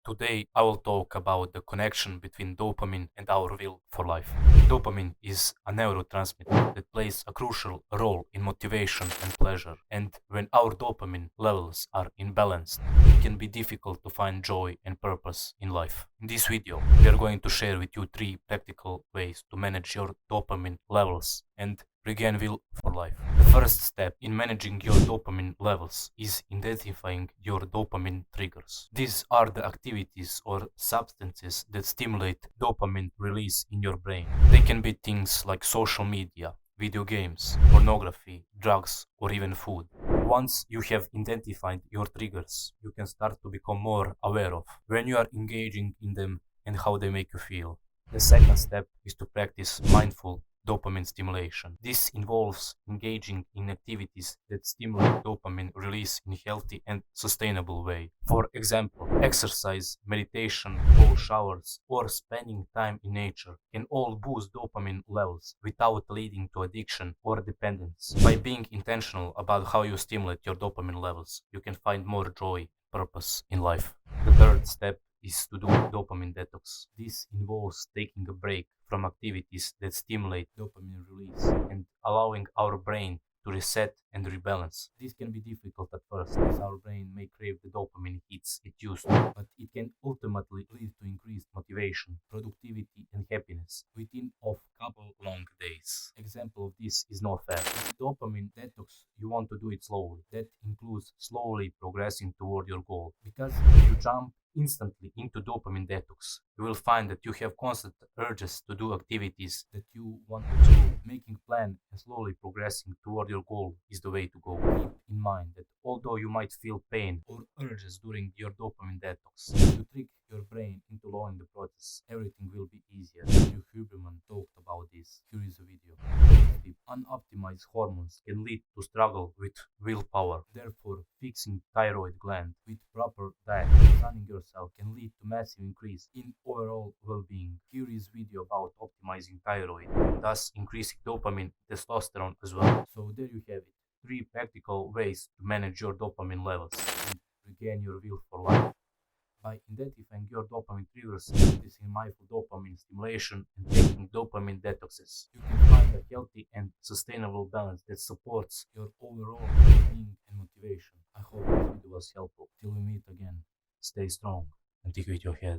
Today, I will talk about the connection between dopamine and our will for life. Dopamine is a neurotransmitter that plays a crucial role in motivation and pleasure. And when our dopamine levels are imbalanced, it can be difficult to find joy and purpose in life. In this video, we are going to share with you three practical ways to manage your dopamine levels and regain will for life. The first step in managing your dopamine levels is identifying your dopamine triggers. These are the activities or substances that stimulate dopamine release in your brain. They can be things like social media, video games, pornography, drugs, or even food. Once you have identified your triggers, you can start to become more aware of when you are engaging in them and how they make you feel. The second step is to practice mindful dopamine stimulation. This involves engaging in activities that stimulate dopamine release in a healthy and sustainable way. For example, exercise, meditation, cold showers, or spending time in nature can all boost dopamine levels without leading to addiction or dependence. By being intentional about how you stimulate your dopamine levels, you can find more joy, purpose in life. The third step is to do dopamine detox. This involves taking a break from activities that stimulate dopamine release and allowing our brain to reset and rebalance. This can be difficult at first, as our brain may crave the dopamine hits it used to, but it can ultimately lead to increased motivation, productivity, and happiness within of couple long days. Example of this is no fair. With dopamine detox, you want to do it slowly. That includes slowly progressing toward your goal. Because if you jump instantly into dopamine detox, you will find that you have constant urges to do activities that you want to do. Making plan and slowly progressing toward your goal is the way to go. Keep in mind that although you might feel pain or urges during your dopamine detox, if you trick your brain into lowering the process, everything will be easier. Andrew Huberman talked about this. Here is a video. If unoptimized hormones can lead to struggle with willpower. Therefore, fixing thyroid gland with proper diet and sunning yourself can lead to massive increase in overall well-being. Here is video about optimizing thyroid, thus increasing dopamine, testosterone as well. So there you have it. Three practical ways to manage your dopamine levels and regain your will for life. By identifying your dopamine triggers, practicing mindful dopamine stimulation, and taking dopamine detoxes, you can find a healthy and sustainable balance that supports your overall well-being and motivation. I hope this video was helpful. Till we meet again, stay strong and think with your head.